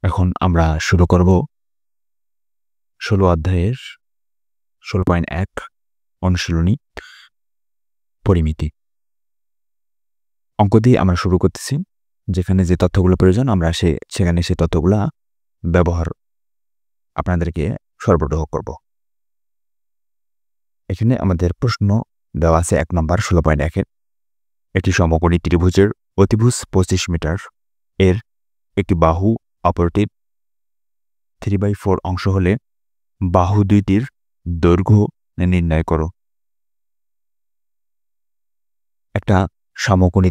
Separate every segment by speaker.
Speaker 1: এখন আমরা শুরু করব 16 অধ্যায়ের 16.1 অনুশীলনী পরিমিতি। অঙ্ক দিয়ে আমরা শুরু করতেছি। যেখানে যে তথ্যগুলো প্রয়োজন আমরা সেখানে সেই তথ্যগুলো ব্যবহার আপনাদেরকে সরবরাহ করব। এখানে আমাদের প্রশ্ন দেওয়া আছে 1 নম্বর 16.1-এর। একটি সমকোণী ত্রিভুজের অতিভুজ 25 মিটার, এর একটি বাহু অপরটির 3/4 অংশ হলে বাহু দুইটির দৈর্ঘ্য নির্ণয় করো। একটা সমকোণী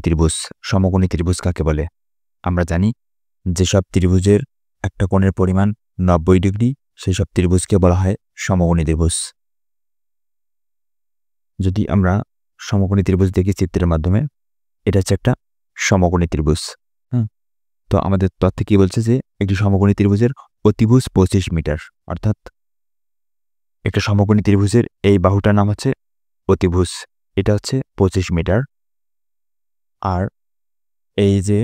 Speaker 1: ত্রিভুজ কাকে বলে? আমরা জানি যেসব ত্রিভুজের একটা কোণের পরিমাণ 90 ডিগ্রি সেই সব ত্রিভুজকে বলা হয় সমকোণী ত্রিভুজ। যদি আমরা সমকোণী ত্রিভুজ দেখি চিত্রের মাধ্যমে, এটা হচ্ছে একটা সমকোণী ত্রিভুজ। তো আমাদের তথ্যে কি বলছে যে একটি সমকোণী ত্রিভুজের অতিভুজ 25 মিটার, অর্থাৎ একটা সমকোণী ত্রিভুজের এই বাহুটার নাম হচ্ছে অতিভুজ, এটা হচ্ছে 25 মিটার। আর এই যে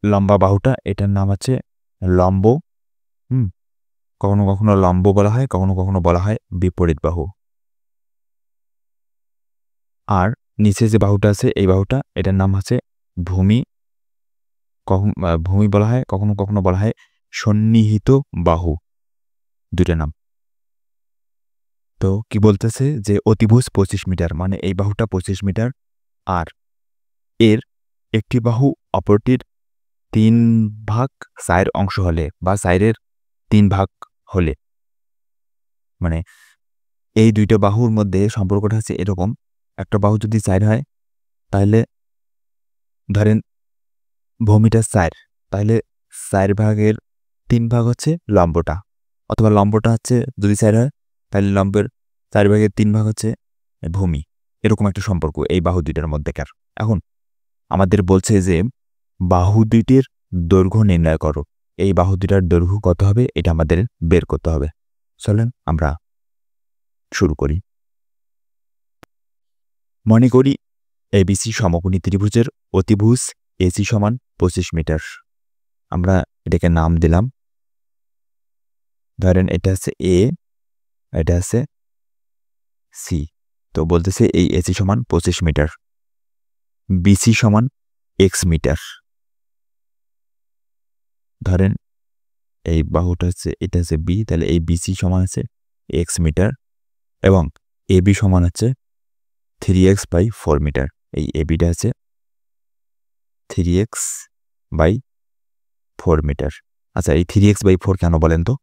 Speaker 1: লম্বা বাহুটা এটার নাম হচ্ছে লম্ব। কখনো কখনো লম্ব বলা হয়, কখনো কখনো বলা হয় বিপরীত বাহু। আর নিচে যে বাহুটা আছে এই বাহুটা এটার নাম হচ্ছে ভূমি। ভূমি বলা হয়, কখনো কখনো বলা হয় সন্নিহিত বাহু, দুইটা নাম। তো কি বলতেছে যে অতিভুজ 25 মিটার মানে এই বাহুটা 25 মিটার, আর এর একটি বাহু অপরটির 3/4 অংশ হলে বা 4-এর 3 ভাগ হলে, মানে এই দুইটা বাহুর মধ্যে সম্পর্কটা হচ্ছে এরকম। একটা বাহু যদি 4 হয় তাহলে ধরেন ভূমিটা 4, তাহলে 4/3 ভাগ হচ্ছে লম্বটা, অথবা লম্বটা হচ্ছে যদি 4 হয় তাহলে লম্বের 4/3 ভাগ হচ্ছে ভূমি। এরকম একটা সম্পর্ক এই বাহু দুইটার মধ্যেকার। এখন আমাদের বলছে যে বাহু দুইটির দৈর্ঘ্য নির্ণয় করো। এই বাহু দুইটার দৈর্ঘ্য কত হবে এটা আমাদের বের করতে হবে। চলেন আমরা শুরু করি। মনে করি এবিসি সমকোণী ত্রিভুজের অতিভুজ এসি সমান 25 মিটার। আমরা এটাকে নাম দিলাম, ধরেন এটা আছে এ, এটা আছে সি। তো বলতেছে এই এসি সমান 25 মিটার, বিসি সমান এক্স মিটার। ধরেন এই বাহুটা হচ্ছে এটা হচ্ছে বি, তাহলে এই বিসি সমান আছে এক্স মিটার, এবং এবি সমান হচ্ছে 3x/4 মিটার। এই এবিটা আছে 3x/4 মিটার। আচ্ছা, এই 3x/4 কেন বলেন তো?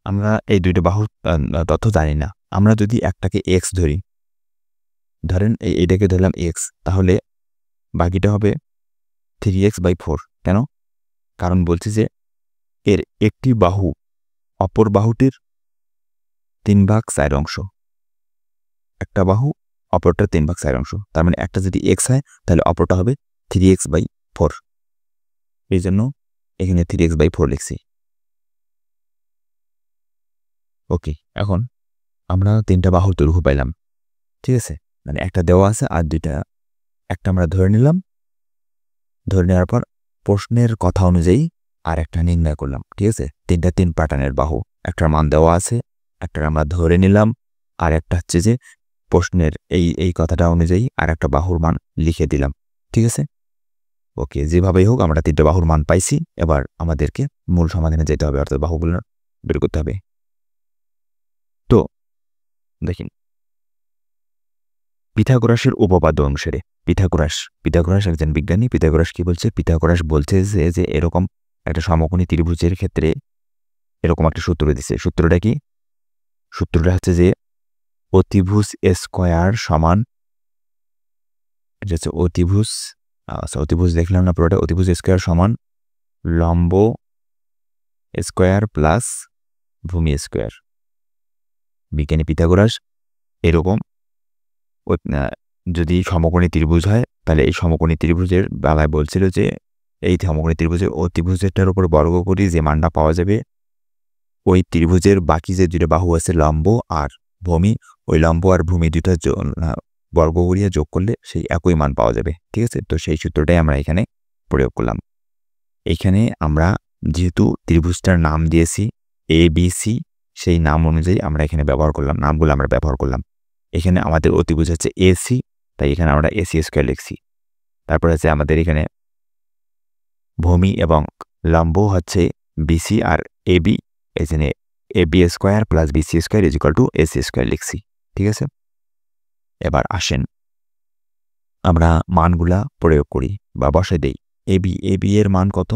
Speaker 1: আমরা এই দুইটা বাহুর তথ্য জানি না। আমরা যদি একটাকে এক্স ধরি, ধরেন এইটাকে ধরলাম এক্স, তাহলে বাকিটা হবে 3x/4। কেন? কারণ বলছি যে এর একটি বাহু অপর বাহুটির 3/4 অংশ, একটা বাহু অপরটার 3/4 অংশ। তার মানে একটা যদি এক্স হয় তাহলে অপরটা হবে 3x/4। এই জন্য এখানে 3x/4 লিখছি। ওকে, এখন আমরা 3টা বাহুর দৈর্ঘ্য পাইলাম, ঠিক আছে? মানে একটা দেওয়া আছে আর দুইটা, একটা আমরা ধরে নিলাম, ধরে নেওয়ার পর প্রশ্নের কথা অনুযায়ী আর একটা নির্ণয় করলাম, ঠিক আছে? 3টা 3 প্যাটার্নের বাহু, একটার মান দেওয়া আছে, একটা আমরা ধরে নিলাম, আর একটা হচ্ছে যে প্রশ্নের এই কথাটা অনুযায়ী আর একটা বাহুর মান লিখে দিলাম, ঠিক আছে? ওকে, যেভাবেই হোক আমরা 3টা বাহুর মান পাইছি। এবার আমাদেরকে মূল সমাধানে যেতে হবে, অর্থাৎ বাহুগুলো বের করতে হবে। তো দেখেন, পিথাগোরাসের উপপাদ্য অনুসারে, পিথাগোরাস একজন বিজ্ঞানী। পিথাগোরাস কি বলছে? পিথাগোরাস বলছে যে এরকম একটা সমকোণী ত্রিভুজের ক্ষেত্রে এরকম একটা সূত্র দিছে। সূত্রটা কি? সূত্রটা হচ্ছে যে অতিভুজ স্কয়ার সমান, এটা হচ্ছে অতিভুজ, অতিভুজ দেখলাম না পুরোটা, অতিভুজ স্কয়ার সমান লম্ব স্কয়ার প্লাস ভূমি স্কয়ার। বিজ্ঞানী পিথাগোরাস এরকম যদি সমকোণী ত্রিভুজ হয় তাহলে এই সমকোণী ত্রিভুজের বেলায় বলছিল যে এই সমকোণী ত্রিভুজের অতিভুজটার উপর বর্গ করি যে মানটা পাওয়া যাবে, ওই ত্রিভুজের বাকি যে দুটো বাহু আছে লম্ব আর ভূমি, ওই লম্ব আর ভূমি দুটা বর্গ করিয়া যোগ করলে সেই একই মান পাওয়া যাবে, ঠিক আছে? তো সেই সূত্রটাই আমরা এখানে প্রয়োগ করলাম। এখানে আমরা যেহেতু ত্রিভুজটার নাম দিয়েছি ABC, সেই নাম অনুযায়ী আমরা এখানে ব্যবহার করলাম, নামগুলো আমরা ব্যবহার করলাম। এখানে আমাদের অতিভুজ হচ্ছে AC, তাই এখানে আমরা AC স্কয়ার লিখছি। তারপর হচ্ছে আমাদের এখানে ভূমি এবং লম্ব হচ্ছে BC আর AB, এখানে AB square plus BC square is equal two AC square লিখছি। ঠিক আছে, এবার আসেন আমরা মানগুলা প্রয়োগ করি বা বসাই দেই। AB এর মান কত?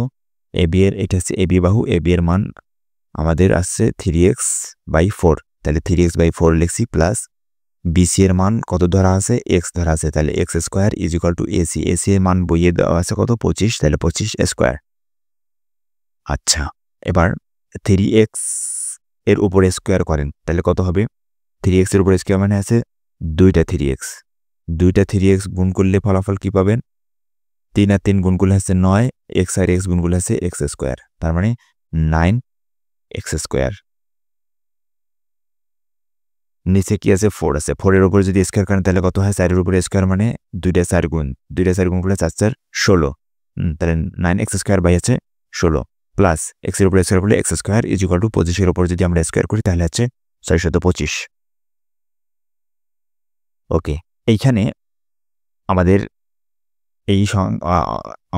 Speaker 1: এটা হচ্ছে AB বাহু, AB এর মান আমাদের আসছে 3x/4, তাহলে 3x/4 লিখছি, প্লাস BC এর মান কত ধরা আছে? x ধরা আছে, তাহলে x square is equal two AC এর মান বইয়ে দেওয়া আছে কত? 25, তাহলে 25 স্কয়ার। আচ্ছা, এবার 3x এর উপরে স্কয়ার করেন, তাহলে কত হবে? 3x এর উপরে স্কয়ার মানে আছে দুইটা 3x গুণ করলে ফলাফল কি পাবেন? 3 আর 3 গুণ করলে হচ্ছে 9, x আর x গুণ করলে হচ্ছে x স্কয়ার, তার মানে 9x স্কয়ার। নিচে কি আছে? 4 আছে, 4 এর উপরে যদি স্কয়ার করেন তাহলে কত হয়? 4 এর উপরে স্কয়ার মানে 2টা 4 গুণ করলে 4 4 16, তাহলে 9x স্কয়ার বাই হচ্ছে 16, প্লাস x এর উপরে স্কয়ার করলে x square is equal two 25 এর উপর যদি আমরা স্কয়ার করি তাহলে হচ্ছে 625। ওকে, এইখানে আমাদের এই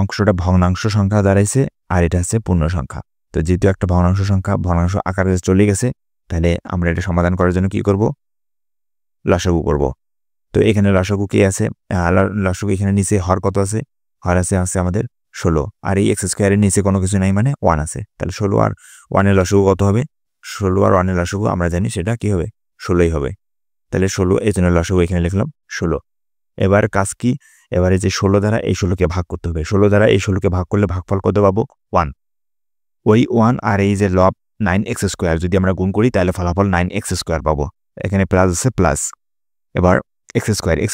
Speaker 1: অংশটা ভগ্নাংশ সংখ্যা দাঁড়াইছে আর এটা হচ্ছে পূর্ণ সংখ্যা। তো যেহেতু একটা ভগ্নাংশ সংখ্যা ভগ্নাংশ আকারে চলে গেছে, তাহলে আমরা এটা সমাধান করার জন্য কি করব? লসাগু করব। তো এখানে লসাগু কি আছে? লসাগু এখানে নিচে হর কত আছে? হর আছে আমাদের 16, আর এই x স্কয়ারের নিচে কোনো কিছু নাই মানে 1 আছে, তাহলে 16 আর 1 এর লসাগু কত হবে? 16 আর 1 এর লসাগু আমরা জানি সেটা কি হবে? 16ই হবে, তাহলে 16, এই জন্য লসাগু এখানে লিখলাম 16। এবার কাজ কি? এবারে যে 16 দ্বারা এই 16কে ভাগ করতে হবে, 16 দ্বারা এই 16কে ভাগ করলে ভাগফল কত পাবো? 1। ওই 1 আর এই যে লব 9x স্কয়ার যদি আমরা গুণ করি তাহলে ফলাফল 9x স্কয়ার পাবো, এখানে প্লাস আছে প্লাস। এবার x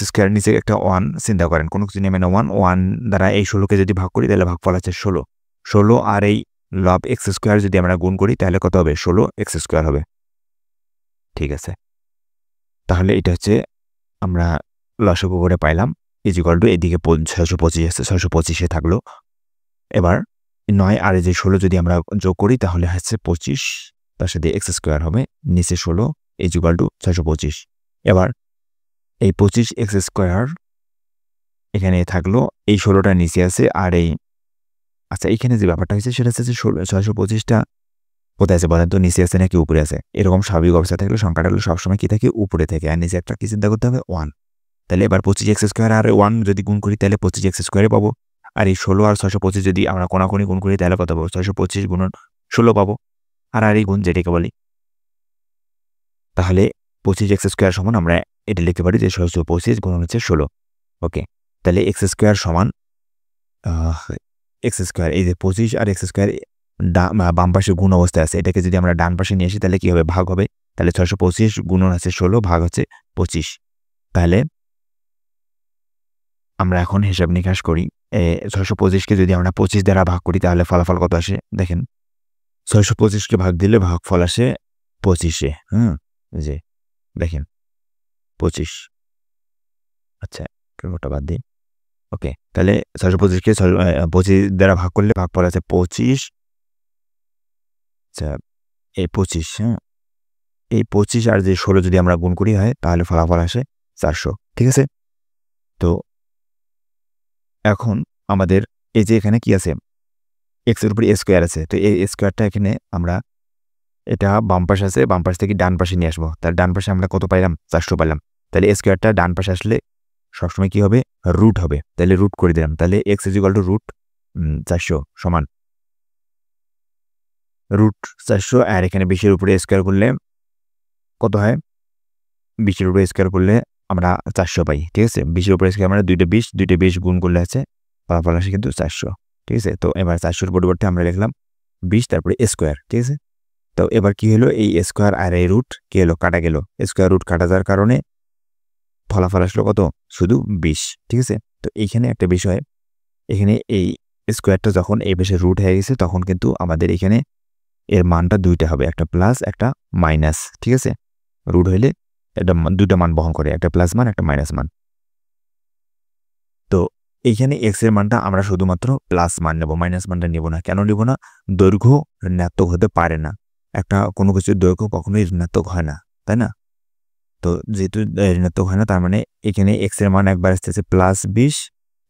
Speaker 1: স্কয়ার নিচে একটা 1 চিন্তা করেন, কোনো কিছু নেমে না, 1 দ্বারা এই 16কে যদি ভাগ করি তাহলে ভাগফল আছে 16 আর এই লব x স্কয়ার যদি আমরা গুণ করি তাহলে কত হবে? 16x স্কয়ার হবে। ঠিক আছে, তাহলে এটা হচ্ছে আমরা লসাগু করে পাইলাম ইজ ইকুয়াল টু এদিকে 625 আছে, 625 থাকলো। এবার 9 আর এই যে 16 যদি আমরা যোগ করি তাহলে হচ্ছে 25, তার সাথে x স্কয়ার হবে, নিচে 16 ইজ ইকুয়াল টু 625। এবার এই 25x স্কয়ার এখানে থাকলো, এই 16টা নিচে আছে, আর এই আচ্ছা এখানে যে ব্যাপারটা হয়েছে সেটা হচ্ছে 625টা কোথায় আছে বলেন তো? নিচে আছে নাকি উপরে আছে? এরকম স্বাভাবিক অবস্থা থাকলে সংখ্যাটা হলো সবসময় কি থাকে? উপরে থাকে, আর নিচে একটা কি চিন্তা করতে হবে? 1। তাহলে এবার 25x স্কয়ার আর 1 যদি গুণ করি তাহলে 25x স্কয়ারে পাবো, আর এই 16 আর 625 যদি আমরা কোনাকুনি গুণ করি তাহলে কত পাবো? 625 গুণন 16 পাবো, আর এই গুণ যেটাকে বলি। তাহলে 25x স্কয়ার সমান আমরা এটা লিখতে পারি যে 625 গুণন হচ্ছে 16। ওকে, তাহলে x স্কয়ার সমান x স্কয়ার, এই যে 25 আর x স্কয়ার বাম পাশে গুণ অবস্থায় আছে, এটাকে যদি আমরা ডান পাশে নিয়ে আসি তাহলে কি হবে? ভাগ হবে, তাহলে 625 গুণন আছে 16 ভাগ হচ্ছে 25। তাহলে আমরা এখন হিসাব নিকাশ করি, 625কে যদি আমরা 25 দ্বারা ভাগ করি তাহলে ফলাফল কত আসে? দেখেন 625কে ভাগ দিলে ভাগফল আসে 25-এ। যে দেখেন 25। আচ্ছা, ওটা বাদ দিই। ওকে, তাহলে 625কে 25 দ্বারা ভাগ করলে ভাগফল আছে 25। আচ্ছা, এই 25, এই 25 আর যে 16 যদি আমরা গুণ করি হয় তাহলে ফলাফল আসে 400। ঠিক আছে, তো এখন আমাদের এই যে এখানে কি আছে? x এর উপরে স্কয়ার আছে, তো এই স্কয়ারটা এখানে আমরা এটা বাম পাশে আছে, বাম পাশ থেকে ডান পাশে নিয়ে আসবো, তাহলে ডান পাশে আমরা কত পাইলাম? 400 পাইলাম। তাহলে স্কয়ারটা ডান পাশে আসলে সবসময় কি হবে? রুট হবে, তাহলে রুট করে দিলাম, তাহলে x is equal to root 400 সমান রুট 400, আর এখানে 20-এর উপরে স্কয়ার করলে কত হয়? 20-এর উপরে স্কয়ার করলে আমরা 400 পাই। ঠিক আছে, 20-এর উপরে স্কয়ার মানে 2টা 20 গুণ করলে আছে ফলাফল আসে কিন্তু 400। ঠিক আছে, তো এবার 400-এর পরিবর্তে আমরা লিখলাম 20 তারপরে স্কয়ার। ঠিক আছে, তো এবার কি হলো? এই স্কয়ার আর এই রুট কি হলো? কাটা গেল, স্কয়ার রুট কাটা যাওয়ার কারণে ফলাফল আসলো কত? শুধু 20। ঠিক আছে, তো এইখানে একটা বিষয়, এখানে এই স্কয়ারটা যখন এই পাশে রুট হয়ে গেছে তখন কিন্তু আমাদের এখানে এর মানটা দুইটা হবে, একটা প্লাস একটা মাইনাস। ঠিক আছে, রুট হইলে এটা দুইটা মান বহন করে, একটা প্লাস মান একটা মাইনাস মান। তো এইখানে এক্স এর মানটা আমরা শুধুমাত্র প্লাস মান নেব, মাইনাস মানটা নেব না। কেন নেব না? দৈর্ঘ্য ঋণাত্মক হতে পারে না। একটা কোনো কিছুর দৈর্ঘ্য কখনোই ঋণাত্মক হয় না, তাই না? তো যেহেতু ঋণাত্মক হয় না, তার মানে এখানে এক্স এর মান একবার আসতেছে +20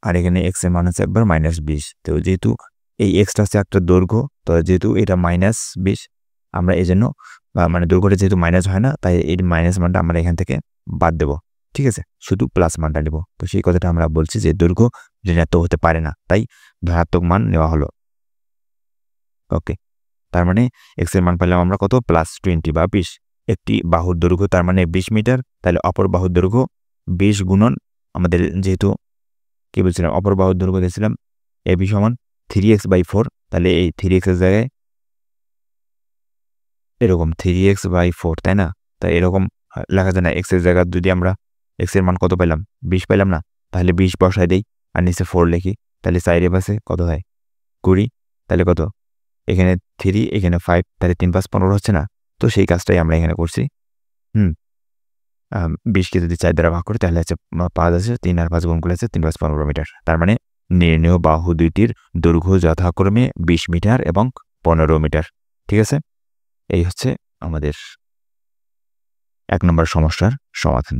Speaker 1: আর এখানে এক্স এর মান হচ্ছে একবার -20। তো যেহেতু এই এক্সটা হচ্ছে একটা দৈর্ঘ্য, তো যেহেতু এটা -20 আমরা এজন্য মানে দৈর্ঘ্যটা যেহেতু মাইনাস হয় না, তাই এই মাইনাস মানটা আমরা এখান থেকে বাদ দেব। ঠিক আছে? শুধু প্লাস মানটা নেব। তো সেই কথাটা আমরা বলছি যে দৈর্ঘ্য ঋণাত্মক হতে পারে না, তাই ধনাত্মক মান নেওয়া হলো। ওকে, তার মানে এক্স এর মান পেলাম আমরা কত? +20 বা 20। একটি বাহুর দৈর্ঘ্য তার মানে 20 মিটার, তাহলে অপর বাহুর দৈর্ঘ্য 20 গুণন আমাদের যেহেতু কি বলছিলাম, অপর বাহুর দৈর্ঘ্য দিয়েছিলাম AB সমান 3x/4, তাহলে এই 3x এর জায়গায় এরকম 3x/4, তাই না? তাই এরকম লেখা যায় না? x এর জায়গায় যদি আমরা x এর মান কত পেলাম? 20 পেলাম না? তাহলে 20 বসায় দেই আর নিচে 4 লিখি। তাহলে 4 এ পাশে কত হয়? 20। তাহলে কত? এখানে 3, এখানে 5, তাহলে 3 × 5 = 15 হচ্ছে না? তো সেই কাজটাই আমরা এখানে করছি। 20 কে যদি 4 দ্বারা ভাগ করি তাহলে হচ্ছে 5 আছে, 3 আর 5 গুণ করলে হচ্ছে 3 × 5 = 15 মিটার। তার মানে নির্ণেয় বাহু দুইটির দৈর্ঘ্য যথাক্রমে 20 মিটার এবং 15 মিটার। ঠিক আছে? এই হচ্ছে আমাদের 1 নম্বর সমস্যার সমাধান।